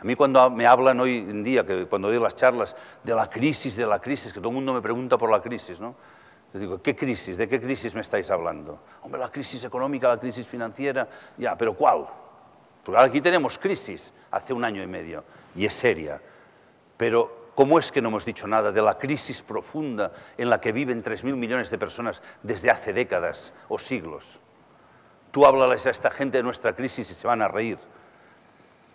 A mí cuando me hablan hoy en día, que cuando doy las charlas de la crisis, que todo el mundo me pregunta por la crisis, ¿no? Les digo, ¿qué crisis? ¿De qué crisis me estáis hablando? Hombre, la crisis económica, la crisis financiera, ya, ¿pero cuál? Porque aquí tenemos crisis hace 1 año y medio, y es seria. Pero, ¿cómo es que no hemos dicho nada de la crisis profunda en la que viven 3.000 millones de personas desde hace décadas o siglos? Tú háblales a esta gente de nuestra crisis y se van a reír.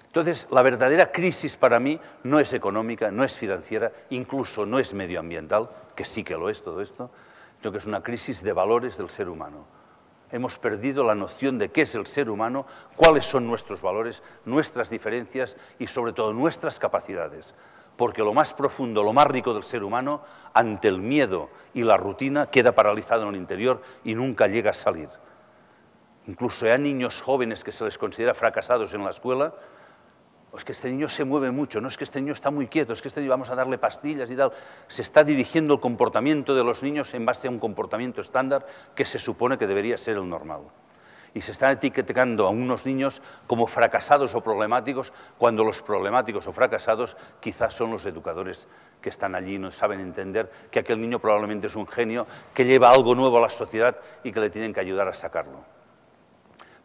Entonces, la verdadera crisis para mí no es económica, no es financiera, incluso no es medioambiental, que sí que lo es todo esto, sino que es una crisis de valores del ser humano. Hemos perdido la noción de qué es el ser humano, cuáles son nuestros valores, nuestras diferencias y sobre todo nuestras capacidades. Porque lo más profundo, lo más rico del ser humano, ante el miedo y la rutina, queda paralizado en el interior y nunca llega a salir. Incluso hay niños jóvenes que se les considera fracasados en la escuela. Es que este niño se mueve mucho, no es que este niño está muy quieto, es que este niño vamos a darle pastillas y tal. Se está dirigiendo el comportamiento de los niños en base a un comportamiento estándar que se supone que debería ser el normal. Y se están etiquetando a unos niños como fracasados o problemáticos, cuando los problemáticos o fracasados quizás son los educadores que están allí y no saben entender que aquel niño probablemente es un genio, que lleva algo nuevo a la sociedad y que le tienen que ayudar a sacarlo.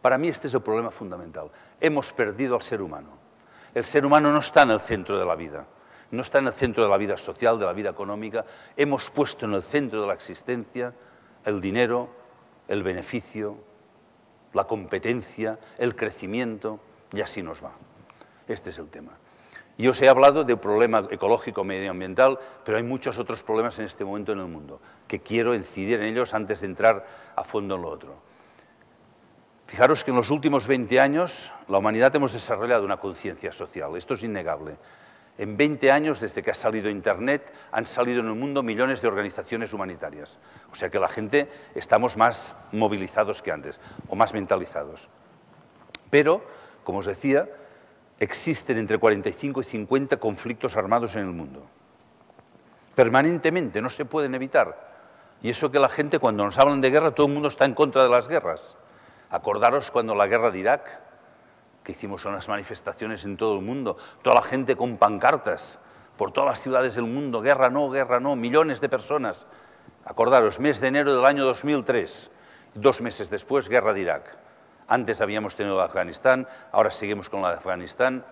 Para mí este es el problema fundamental. Hemos perdido al ser humano. El ser humano no está en el centro de la vida, no está en el centro de la vida social, de la vida económica. Hemos puesto en el centro de la existencia el dinero, el beneficio, la competencia, el crecimiento, y así nos va. Este es el tema. Yo os he hablado de un problema ecológico medioambiental, pero hay muchos otros problemas en este momento en el mundo, que quiero incidir en ellos antes de entrar a fondo en lo otro. Fijaros que en los últimos 20 años la humanidad hemos desarrollado una conciencia social, esto es innegable. En 20 años, desde que ha salido Internet, han salido en el mundo millones de organizaciones humanitarias. O sea que la gente estamos más movilizados que antes, o más mentalizados. Pero, como os decía, existen entre 45 y 50 conflictos armados en el mundo. Permanentemente, no se pueden evitar. Y eso que la gente, cuando nos hablan de guerra, todo el mundo está en contra de las guerras. Acordaros cuando la guerra de Irak, que hicimos unas manifestaciones en todo el mundo, toda la gente con pancartas por todas las ciudades del mundo, guerra no, millones de personas. Acordaros, mes de enero del año 2003, 2 meses después, guerra de Irak. Antes habíamos tenido la de Afganistán, ahora seguimos con la de Afganistán,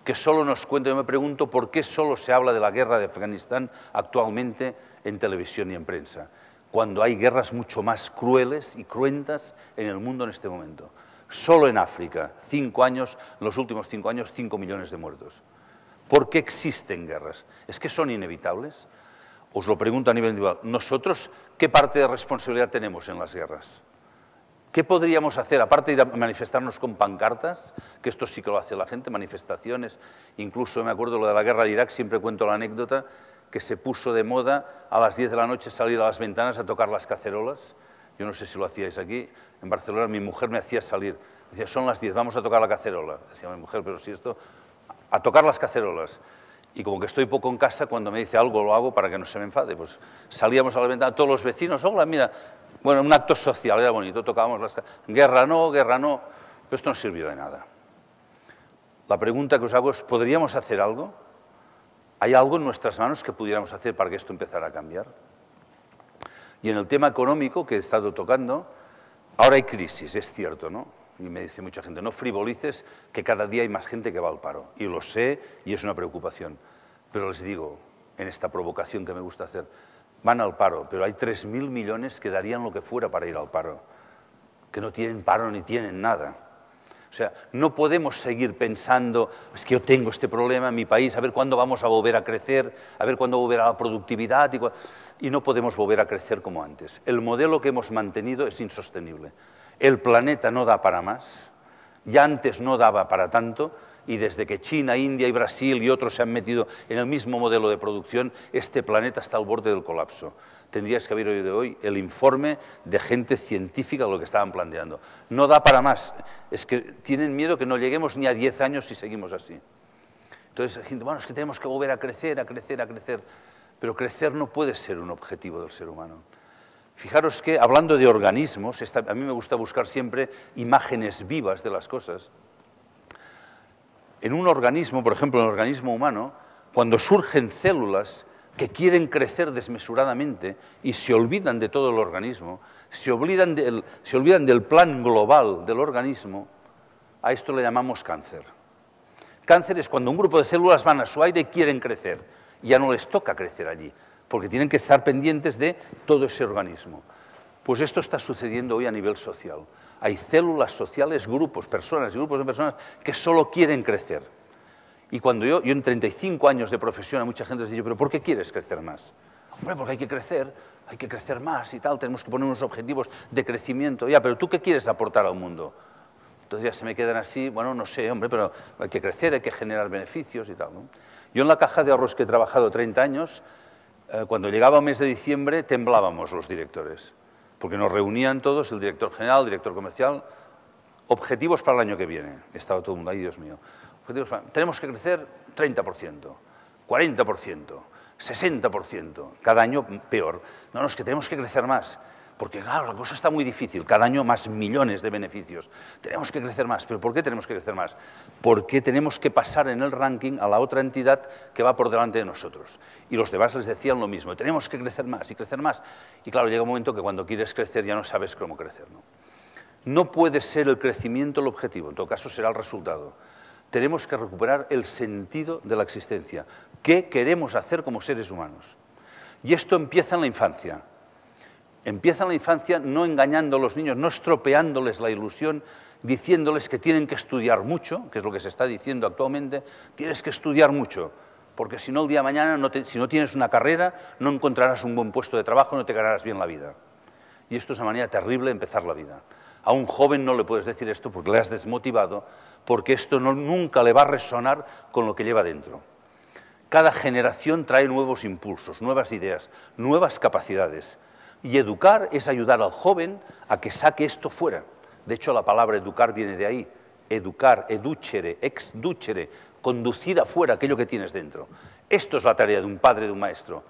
que solo nos cuenta, yo me pregunto por qué solo se habla de la guerra de Afganistán actualmente en televisión y en prensa, cuando hay guerras mucho más crueles y cruentas en el mundo en este momento. Solo en África, 5 años, los últimos 5 años, 5 millones de muertos. ¿Por qué existen guerras? ¿Es que son inevitables? Os lo pregunto a nivel individual. ¿Nosotros qué parte de responsabilidad tenemos en las guerras? ¿Qué podríamos hacer, aparte de ir a manifestarnos con pancartas, que esto sí que lo hace la gente, manifestaciones, incluso me acuerdo lo de la guerra de Irak, siempre cuento la anécdota, que se puso de moda a las 10 de la noche salir a las ventanas a tocar las cacerolas. Yo no sé si lo hacíais aquí. En Barcelona mi mujer me hacía salir. Decía, son las 10, vamos a tocar la cacerola. Decía mi mujer, pero si esto... A tocar las cacerolas. Y como que estoy poco en casa, cuando me dice algo lo hago para que no se me enfade. Pues salíamos a la ventana, todos los vecinos, hola, mira... Bueno, un acto social, era bonito, tocábamos las... Guerra no, pero esto no sirvió de nada. La pregunta que os hago es, ¿podríamos hacer algo? ¿Hay algo en nuestras manos que pudiéramos hacer para que esto empezara a cambiar? Y en el tema económico que he estado tocando, ahora hay crisis, es cierto, ¿no? Y me dice mucha gente, no frivolices, que cada día hay más gente que va al paro. Y lo sé, y es una preocupación. Pero les digo, en esta provocación que me gusta hacer, van al paro, pero hay 3.000 millones que darían lo que fuera para ir al paro, que no tienen paro ni tienen nada. O sea, no podemos seguir pensando, es que yo tengo este problema en mi país, a ver cuándo vamos a volver a crecer, a ver cuándo volverá la productividad, y no podemos volver a crecer como antes. El modelo que hemos mantenido es insostenible. El planeta no da para más, ya antes no daba para tanto, y desde que China, India y Brasil y otros se han metido en el mismo modelo de producción, este planeta está al borde del colapso. Tendríais que haber oído hoy el informe de gente científica de lo que estaban planteando. No da para más, es que tienen miedo que no lleguemos ni a 10 años si seguimos así. Entonces, gente, bueno, es que tenemos que volver a crecer, a crecer, a crecer, pero crecer no puede ser un objetivo del ser humano. Fijaros que, hablando de organismos, a mí me gusta buscar siempre imágenes vivas de las cosas. en un organismo, por ejemplo, en el organismo humano, cuando surgen células que quieren crecer desmesuradamente y se olvidan de todo el organismo, se olvidan del plan global del organismo, a esto le llamamos cáncer. Cáncer es cuando un grupo de células van a su aire y quieren crecer, y ya no les toca crecer allí, porque tienen que estar pendientes de todo ese organismo. Pues esto está sucediendo hoy a nivel social. Hay células sociales, grupos, personas y grupos de personas que solo quieren crecer. Y cuando yo en 35 años de profesión a mucha gente les digo, ¿pero por qué quieres crecer más? Hombre, porque hay que crecer más y tal, tenemos que poner unos objetivos de crecimiento. Ya, pero ¿tú qué quieres aportar al mundo? Entonces ya se me quedan así, bueno, no sé, hombre, pero hay que crecer, hay que generar beneficios y tal, ¿no? Yo en la Caja de Ahorros que he trabajado 30 años, cuando llegaba el mes de diciembre temblábamos los directores, porque nos reunían todos, el director general, el director comercial, objetivos para el año que viene. Estaba todo el mundo ahí, Dios mío. Tenemos que crecer 30%, 40%, 60%, cada año peor. No, es que tenemos que crecer más, porque claro, la cosa está muy difícil, cada año más millones de beneficios. Tenemos que crecer más, ¿pero por qué tenemos que crecer más? Porque tenemos que pasar en el ranking a la otra entidad que va por delante de nosotros. Y los demás les decían lo mismo, tenemos que crecer más y crecer más. Y claro, llega un momento que cuando quieres crecer ya no sabes cómo crecer, ¿no? No puede ser el crecimiento el objetivo, en todo caso será el resultado. Tenemos que recuperar el sentido de la existencia. ¿Qué queremos hacer como seres humanos? Y esto empieza en la infancia. Empieza en la infancia no engañando a los niños, no estropeándoles la ilusión, diciéndoles que tienen que estudiar mucho, que es lo que se está diciendo actualmente, tienes que estudiar mucho, porque si no el día de mañana, si no tienes una carrera, no encontrarás un buen puesto de trabajo, no te ganarás bien la vida. Y esto es una manera terrible de empezar la vida. A un joven no le puedes decir esto porque le has desmotivado, porque esto nunca le va a resonar con lo que lleva dentro. Cada generación trae nuevos impulsos, nuevas ideas, nuevas capacidades. Y educar es ayudar al joven a que saque esto fuera. De hecho, la palabra educar viene de ahí. Educar, educere, exducere, conducir afuera aquello que tienes dentro. Esto es la tarea de un padre, de un maestro.